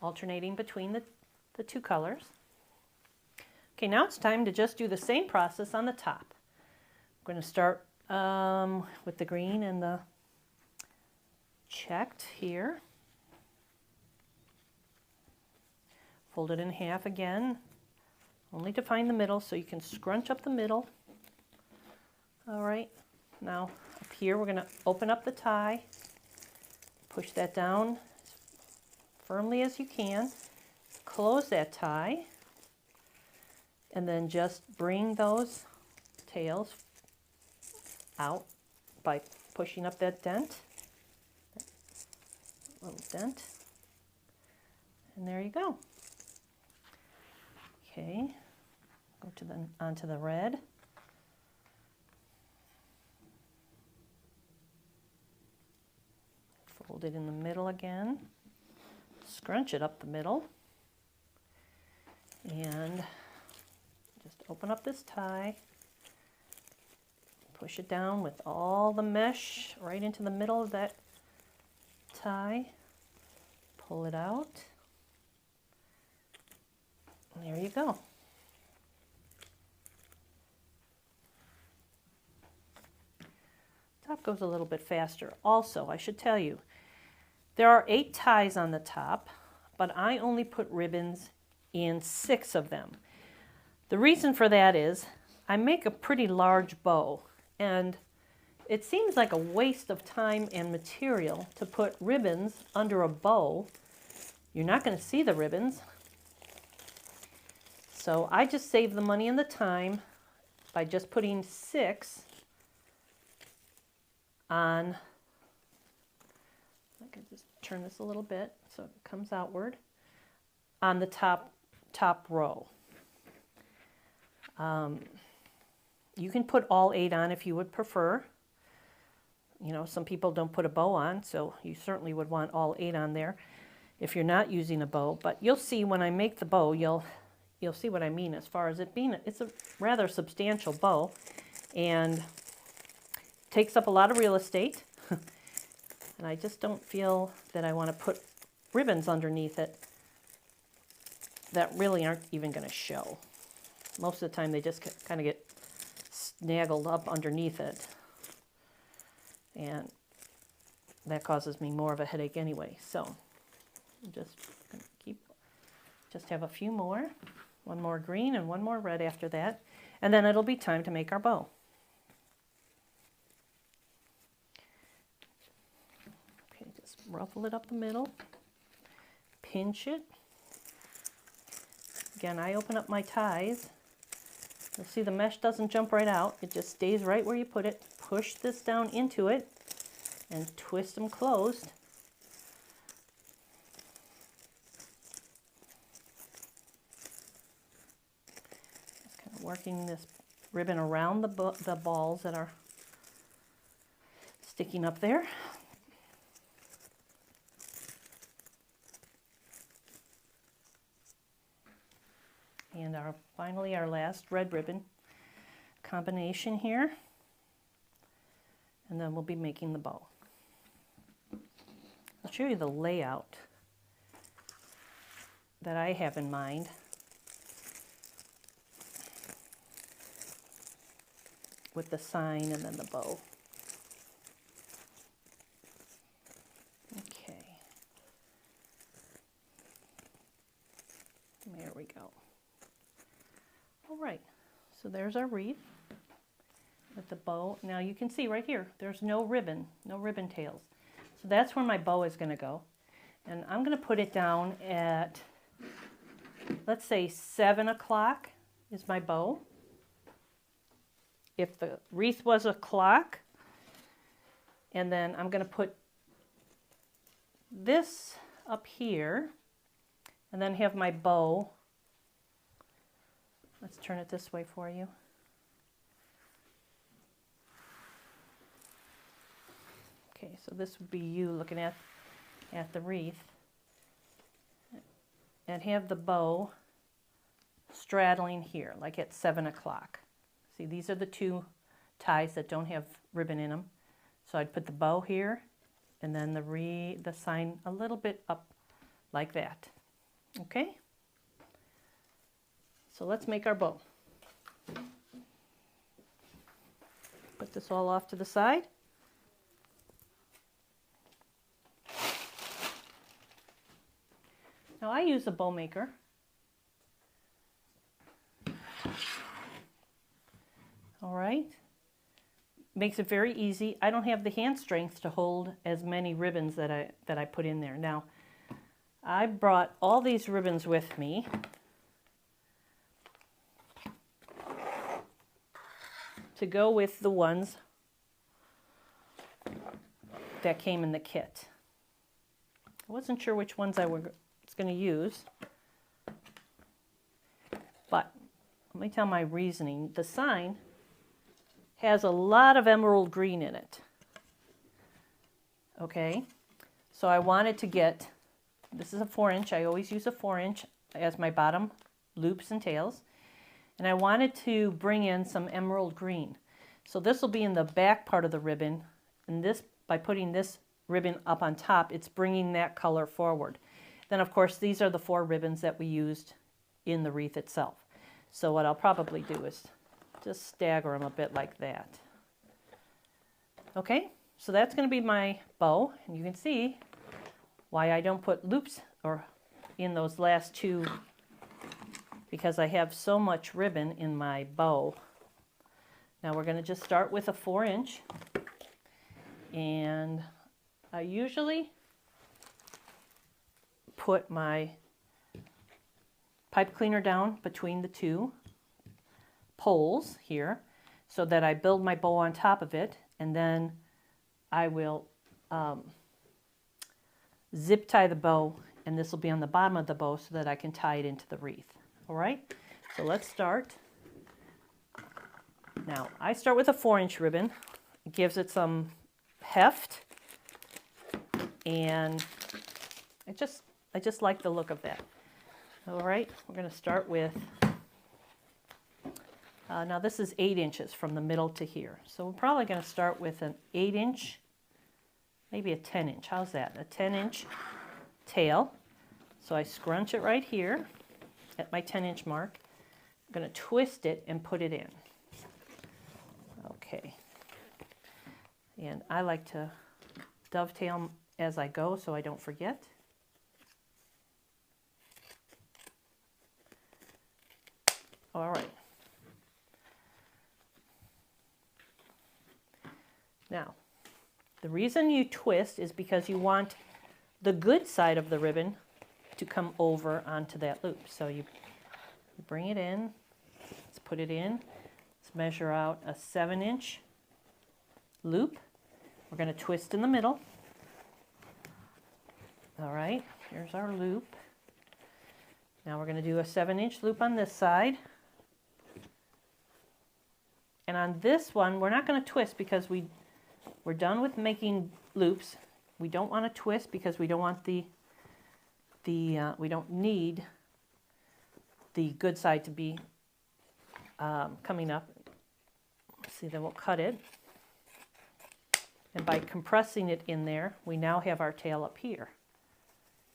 alternating between the 2 colors. Okay, now it's time to just do the same process on the top. I'm going to start with the green and the checked here. Fold it in half again, only to find the middle, so you can scrunch up the middle. All right, now up here we're going to open up the tie, push that down as firmly as you can, close that tie, and then just bring those tails out by pushing up that dent, that little dent, and there you go. Okay, Go to onto the red. Fold it in the middle again. Scrunch it up the middle. And just open up this tie. Push it down with all the mesh right into the middle of that tie. Pull it out. And there you go. Top goes a little bit faster. Also, I should tell you, there are 8 ties on the top, but I only put ribbons in 6 of them. The reason for that is I make a pretty large bow, and it seems like a waste of time and material to put ribbons under a bow. You're not going to see the ribbons. So I just save the money and the time by just putting 6 on. I can just turn this a little bit so it comes outward on the top row. You can put all 8 on if you would prefer. You know, some people don't put a bow on, so you certainly would want all 8 on there if you're not using a bow. But you'll see when I make the bow, you'll see what I mean as far as it being, it's a rather substantial bow and takes up a lot of real estate. And I just don't feel that I want to put ribbons underneath it that really aren't even going to show. Most of the time they just kind of get snaggled up underneath it. And that causes me more of a headache anyway. So I'm just going to just have a few more. One more green and one more red after that. And then it'll be time to make our bow. Okay, just ruffle it up the middle. Pinch it. Again, I open up my ties. You'll see the mesh doesn't jump right out. It just stays right where you put it. Push this down into it and twist them closed. Just kind of working this ribbon around the balls that are sticking up there. And finally our last red ribbon combination here. And then we'll be making the bow. I'll show you the layout that I have in mind. With the sign and then the bow. Okay. There we go. All right, so there's our wreath with the bow. Now you can see right here, there's no ribbon tails. So that's where my bow is going to go. And I'm going to put it down at, let's say 7 o'clock is my bow. If the wreath was a clock, and then I'm going to put this up here, and then have my bow. Let's turn it this way for you. Okay, so this would be you looking at the wreath. And have the bow straddling here, like at 7 o'clock. See, these are the 2 ties that don't have ribbon in them. So I'd put the bow here, and then the sign a little bit up like that. Okay? So let's make our bow. Put this all off to the side. Now I use a bow maker. All right. Makes it very easy. I don't have the hand strength to hold as many ribbons that I put in there. Now, I brought all these ribbons with me. To go with the ones that came in the kit. I wasn't sure which ones I was going to use, but I'm me tell my reasoning. The sign has a lot of emerald green in it. Okay, so I wanted to get, this is a 4-inch, I always use a 4-inch as my bottom loops and tails, and I wanted to bring in some emerald green. So this will be in the back part of the ribbon, and this, by putting this ribbon up on top, it's bringing that color forward. Then of course these are the 4 ribbons that we used in the wreath itself. So what I'll probably do is just stagger them a bit like that. Okay, so that's going to be my bow, and you can see why I don't put loops or in those last 2, because I have so much ribbon in my bow. Now we're going to just start with a 4-inch, and I usually put my pipe cleaner down between the 2 poles here so that I build my bow on top of it, and then I will zip tie the bow, and this will be on the bottom of the bow so that I can tie it into the wreath. All right, so let's start. Now I start with a 4-inch ribbon. It gives it some heft, and I just like the look of that. All right, we're going to start with, now this is 8 inches from the middle to here. So we're probably going to start with an 8-inch, maybe a 10-inch. How's that? A 10-inch tail. So I scrunch it right here at my 10-inch mark. I'm going to twist it and put it in. Okay. And I like to dovetail as I go so I don't forget. All right. Now, the reason you twist is because you want the good side of the ribbon to come over onto that loop. So you bring it in, let's put it in, let's measure out a 7-inch loop. We're going to twist in the middle. All right, here's our loop. Now we're going to do a 7-inch loop on this side. And on this one, we're not going to twist because we're done with making loops. We don't want to twist because we don't want we don't need the good side to be coming up. See, then we'll cut it. And by compressing it in there, we now have our tail up here.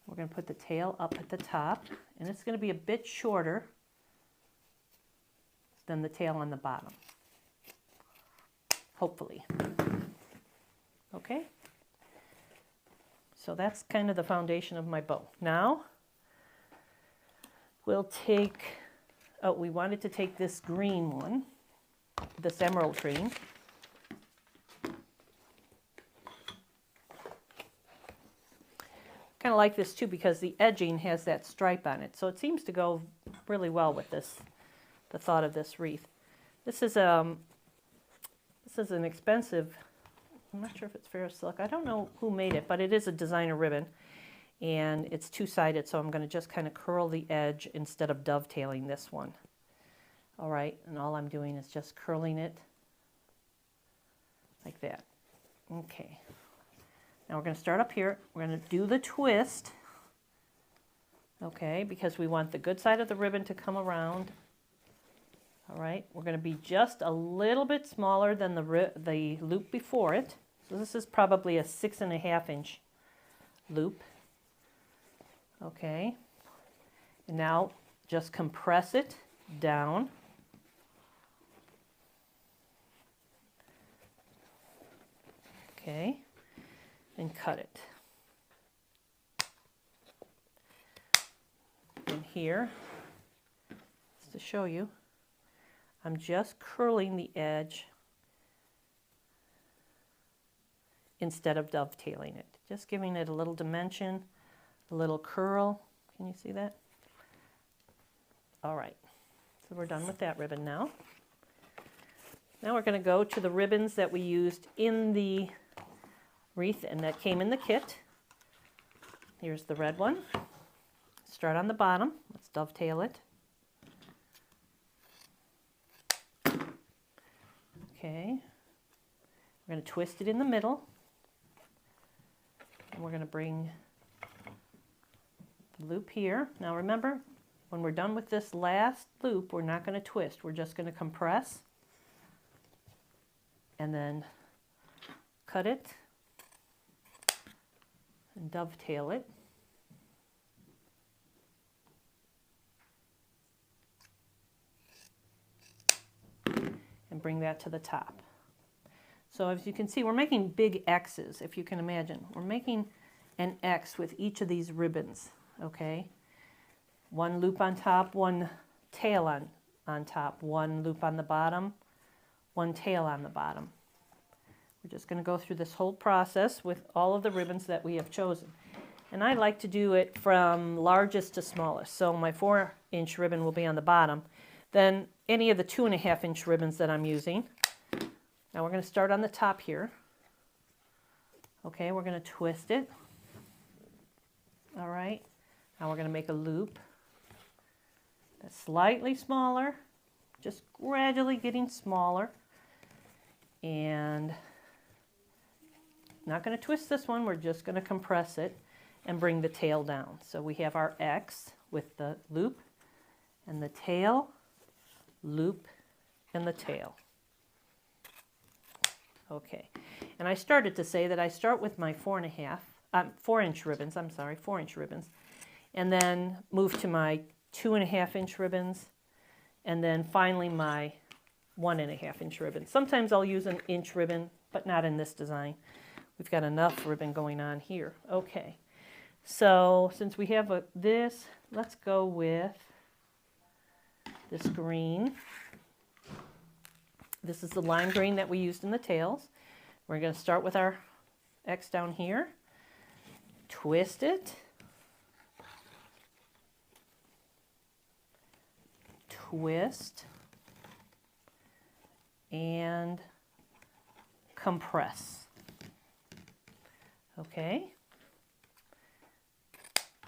We're going to put the tail up at the top, and it's going to be a bit shorter than the tail on the bottom. Hopefully. Okay? So that's kind of the foundation of my bow. Now, we'll take, oh, we wanted to take this green one, this emerald green. Kind of like this too because the edging has that stripe on it. So it seems to go really well with this, the thought of this wreath. This is an expensive, I'm not sure if it's Ferris silk. I don't know who made it, but it is a designer ribbon. And it's two-sided, so I'm going to just kind of curl the edge instead of dovetailing this one. All right, and all I'm doing is just curling it like that. Okay. Now we're going to start up here. We're going to do the twist, okay, because we want the good side of the ribbon to come around. All right, we're going to be just a little bit smaller than the loop before it. So this is probably a 6.5-inch loop. Okay, and now just compress it down. Okay, and cut it. And here, just to show you, I'm just curling the edge instead of dovetailing it. Just giving it a little dimension, a little curl. Can you see that? All right, so we're done with that ribbon now. Now we're going to go to the ribbons that we used in the wreath and that came in the kit. Here's the red one. Start on the bottom. Let's dovetail it. Okay. We're going to twist it in the middle. And we're going to bring the loop here. Now remember, when we're done with this last loop, we're not going to twist. We're just going to compress and then cut it and dovetail it. And bring that to the top. So as you can see, we're making big X's, if you can imagine. We're making an X with each of these ribbons, okay? One loop on top, one tail on top, one loop on the bottom, one tail on the bottom. We're just going to go through this whole process with all of the ribbons that we have chosen. And I like to do it from largest to smallest. So my 4-inch ribbon will be on the bottom. Then any of the 2.5-inch ribbons that I'm using. Now we're going to start on the top here. Okay, we're going to twist it. All right, now we're going to make a loop that's slightly smaller, just gradually getting smaller. And not going to twist this one, we're just going to compress it and bring the tail down. So we have our X with the loop and the tail, loop, and the tail. Okay, and I started to say that I start with my 4-inch ribbons, 4-inch ribbons, and then move to my 2.5-inch ribbons, and then finally my 1.5-inch ribbon. Sometimes I'll use an inch ribbon, but not in this design. We've got enough ribbon going on here. Okay, so since we have this, let's go with this green. This is the lime green that we used in the tails. We're going to start with our X down here, twist it, twist, and compress. Okay.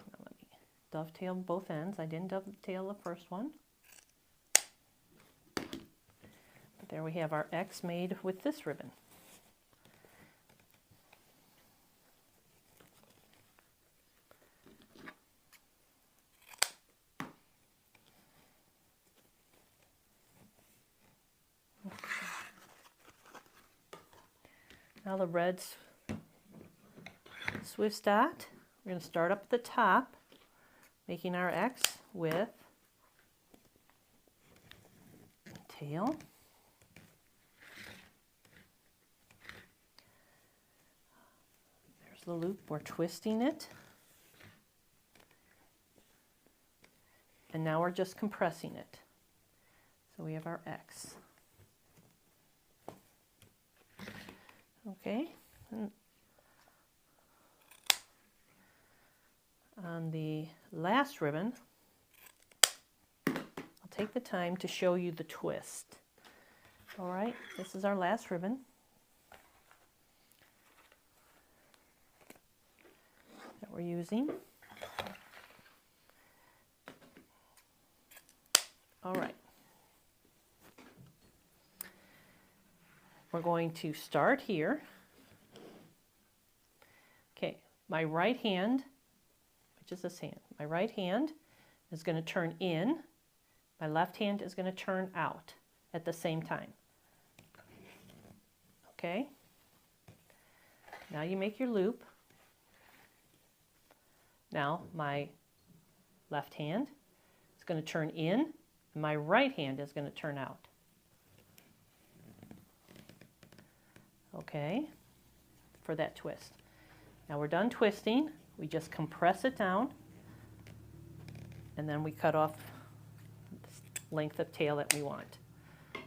Now let me dovetail both ends. I didn't dovetail the first one. But there we have our X made with this ribbon. Now the red Swiss dot, we're going to start up at the top, making our X with tail. There's the loop, we're twisting it. And now we're just compressing it. So we have our X. Okay, and on the last ribbon, I'll take the time to show you the twist. All right, this is our last ribbon. That we're using. All right. We're going to start here. Okay, my right hand, which is this hand, my right hand is going to turn in, my left hand is going to turn out at the same time. Okay, now you make your loop. Now my left hand is going to turn in, and my right hand is going to turn out. Okay, for that twist. Now we're done twisting. We just compress it down, and then we cut off the length of tail that we want.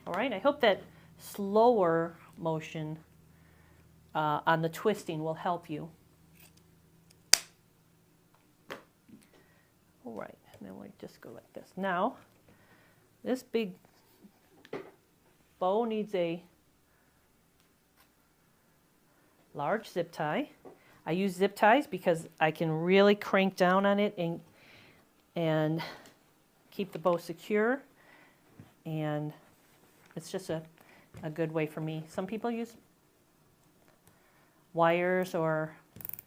All right, I hope that slower motion on the twisting will help you. All right, and then we just go like this. Now, this big bow needs a large zip tie. I use zip ties because I can really crank down on it and keep the bow secure. And it's just a a good way for me. Some people use wires or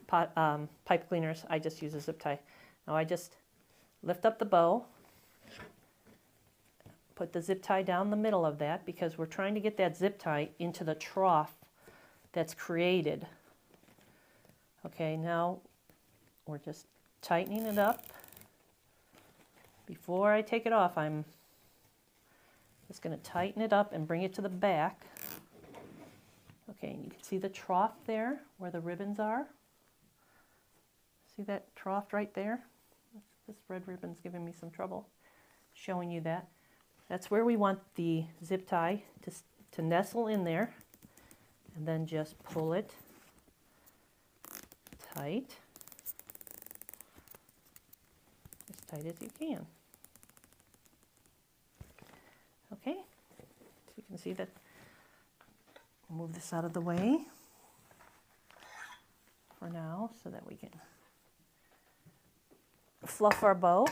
pipe cleaners. I just use a zip tie. Now I just lift up the bow, put the zip tie down the middle of that because we're trying to get that zip tie into the trough that's created. Okay, now we're just tightening it up. Before I take it off, I'm just going to tighten it up and bring it to the back. Okay, and you can see the trough there where the ribbons are. See that trough right there? This red ribbon's giving me some trouble showing you that. That's where we want the zip tie to nestle in there, and then just pull it tight, as tight as you can. Okay, so you can see that. Move this out of the way for now so that we can fluff our bow.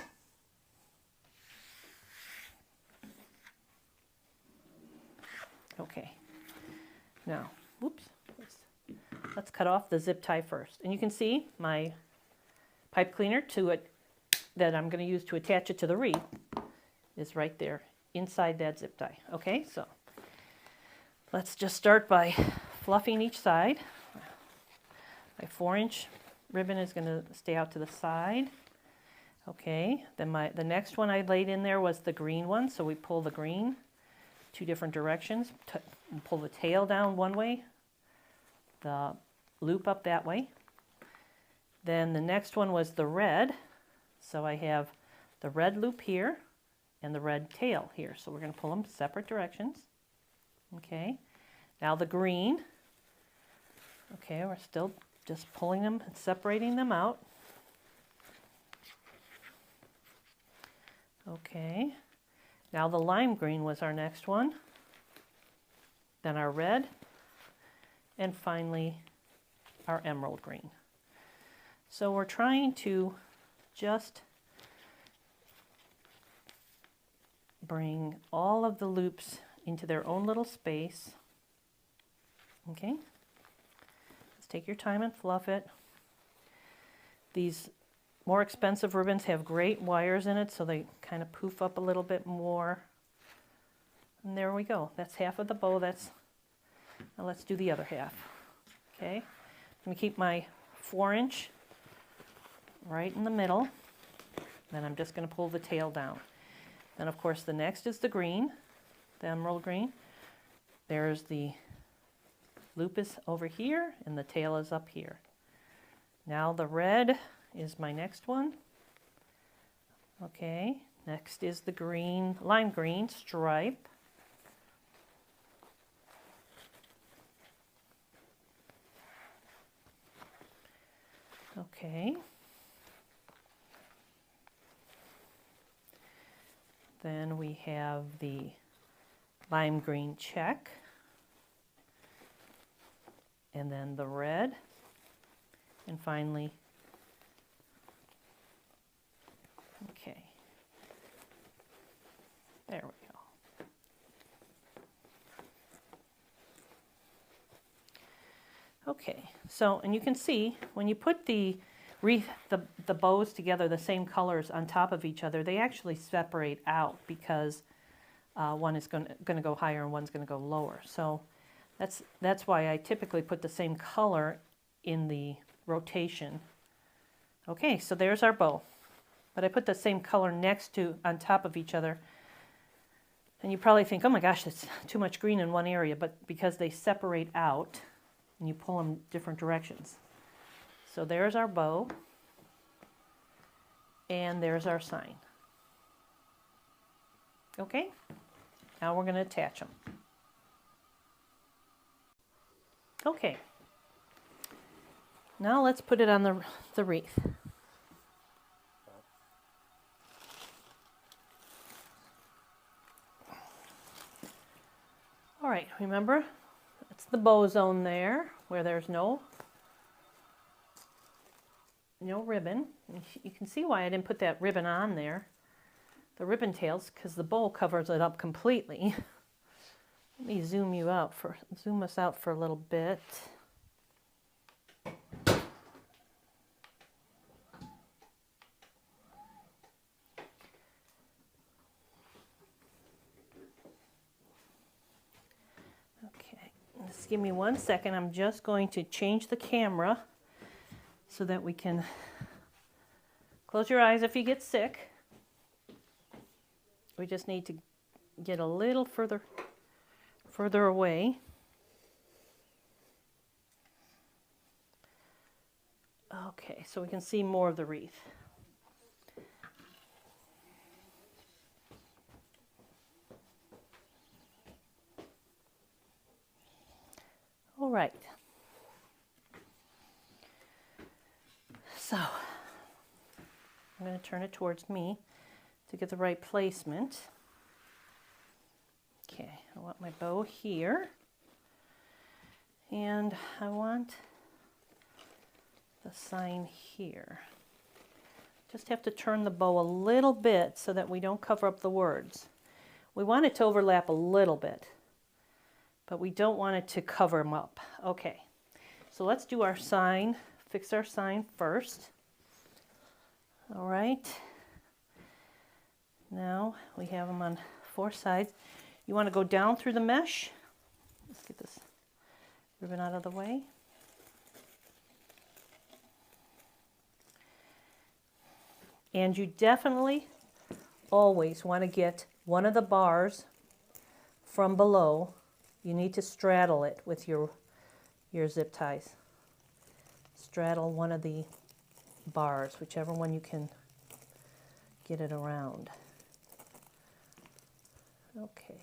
Okay, now, whoops, let's cut off the zip tie first. And you can see my pipe cleaner that I'm going to use to attach it to the wreath is right there inside that zip tie. Okay, so let's just start by fluffing each side. My 4-inch ribbon is going to stay out to the side. Okay, then the next one I laid in there was the green one, so we pull the green 2 different directions. Pull the tail down one way, the loop up that way. Then the next one was the red, so I have the red loop here and the red tail here. So we're going to pull them separate directions. Okay, now the green. Okay, we're still just pulling them and separating them out. Okay, now the lime green was our next one, then our red, and finally our emerald green. So we're trying to just bring all of the loops into their own little space. Okay, let's take your time and fluff it. These more expensive ribbons have great wires in it, so they kind of poof up a little bit more. And there we go. That's half of the bow. Now let's do the other half. Okay, I'm going to keep my 4-inch right in the middle. Then I'm just going to pull the tail down. Then of course the next is the green, the emerald green. There's the loop is over here and the tail is up here. Now the red is my next one. Okay, next is the green, lime green stripe. Okay. Then we have the lime green check. And then the red. And finally, okay, there we go. Okay, so, and you can see when you put the wreath, the bows together the same colors on top of each other, they actually separate out because one is going to go higher and one's going to go lower. So that's why I typically put the same color in the rotation. Okay, so there's our bow. But I put the same color on top of each other. And you probably think, oh my gosh, that's too much green in one area, but because they separate out and you pull them different directions. So there's our bow, and there's our sign. Okay, now we're going to attach them. Okay, now let's put it on the wreath. All right, remember, that's the bow zone there, where there's no ribbon. You can see why I didn't put that ribbon on there, the ribbon tails, because the bow covers it up completely. Let me zoom us out for a little bit. Okay, just give me 1 second. I'm just going to change the camera so that we can close your eyes if you get sick. We just need to get a little further away. Okay, so we can see more of the wreath. All right. So I'm going to turn it towards me to get the right placement. Okay, I want my bow here, and I want the sign here. Just have to turn the bow a little bit so that we don't cover up the words. We want it to overlap a little bit, but we don't want it to cover them up. Okay, so let's do our sign, fix our sign first. All right, now we have them on 4 sides. You want to go down through the mesh. Let's get this ribbon out of the way. And you definitely always want to get one of the bars from below. You need to straddle it with your zip ties. Straddle one of the bars, whichever one you can get it around. Okay.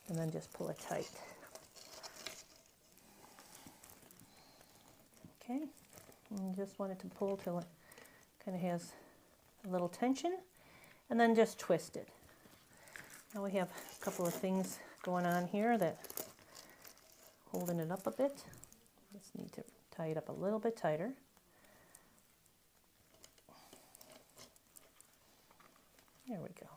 And then just pull it tight. Okay. And just want it to pull till it kind of has a little tension, and then just twist it. Now we have a couple of things going on here that holding it up a bit. Just need to tie it up a little bit tighter. There we go.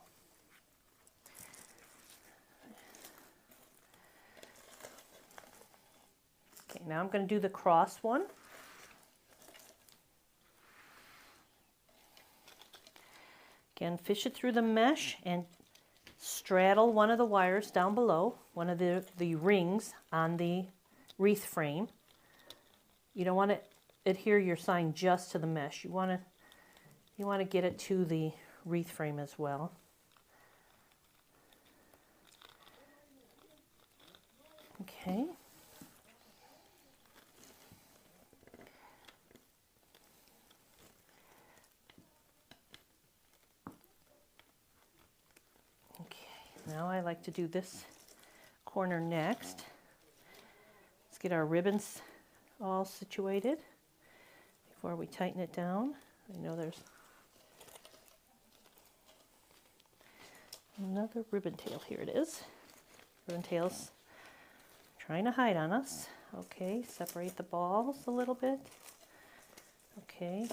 Okay, now I'm going to do the cross one. Again, fish it through the mesh and straddle one of the wires down below, one of the rings on the wreath frame. You don't want to adhere your sign just to the mesh. You want to get it to the wreath frame as well. Okay. Now I like to do this corner next. Let's get our ribbons all situated before we tighten it down. I know there's another ribbon tail. Here it is. Ribbon tail's trying to hide on us. Okay, separate the balls a little bit. Okay.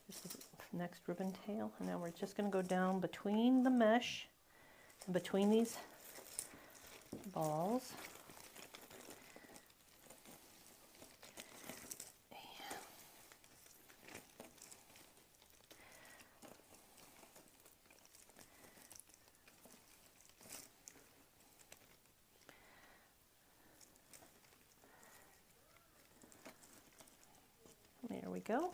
This is next ribbon tail, and now we're just going to go down between the mesh and between these balls. There we go.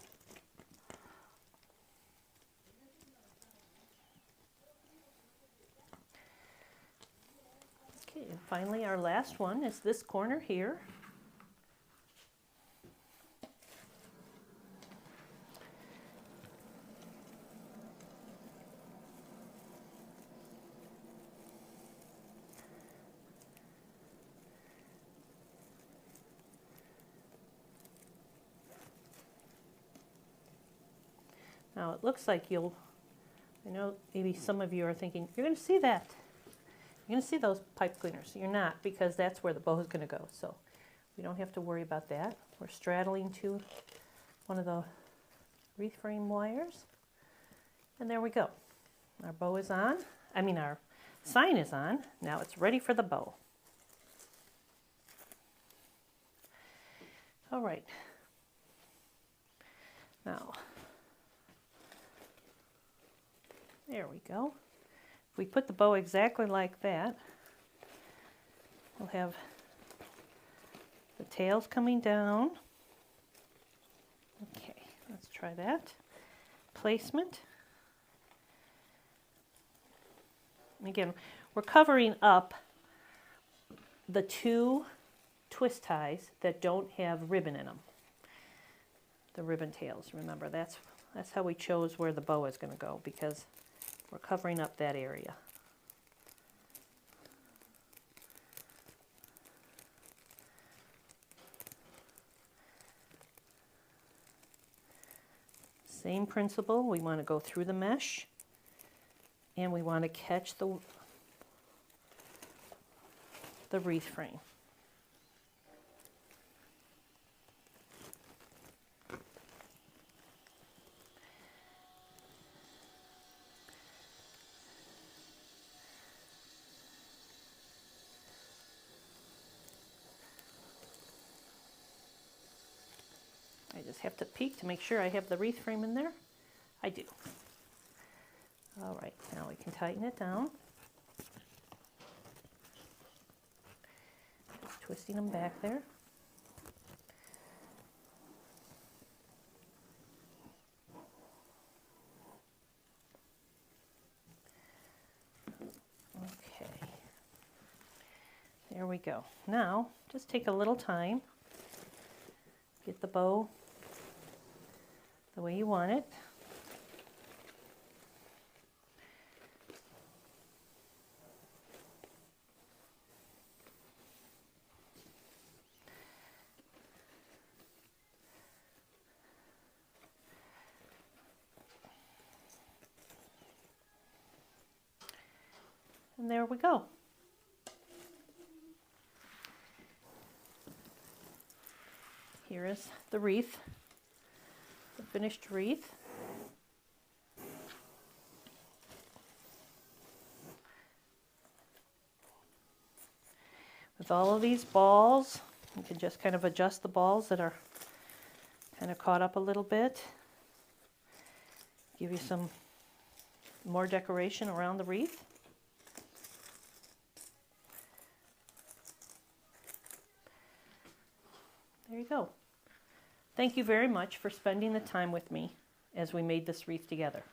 Okay, and finally our last one is this corner here. Now it looks like I know maybe some of you are thinking, you're going to see that. You're going to see those pipe cleaners. You're not, because that's where the bow is going to go. So we don't have to worry about that. We're straddling to one of the wreath frame wires. And there we go. Our bow is on. Our sign is on. Now it's ready for the bow. All right. Now, there we go. If we put the bow exactly like that, we'll have the tails coming down. Okay, let's try that. Placement. And again, we're covering up the two twist ties that don't have ribbon in them. The ribbon tails, remember, that's how we chose where the bow is going to go, because we're covering up that area. Same principle, we want to go through the mesh and we want to catch the wreath frame. I just have to peek to make sure I have the wreath frame in there. I do. All right, now we can tighten it down. Just twisting them back there. Okay. There we go. Now, just take a little time. Get the bow the way you want it. And there we go. Here is the wreath, the finished wreath. With all of these balls, you can just kind of adjust the balls that are kind of caught up a little bit. Give you some more decoration around the wreath. There you go. Thank you very much for spending the time with me as we made this wreath together.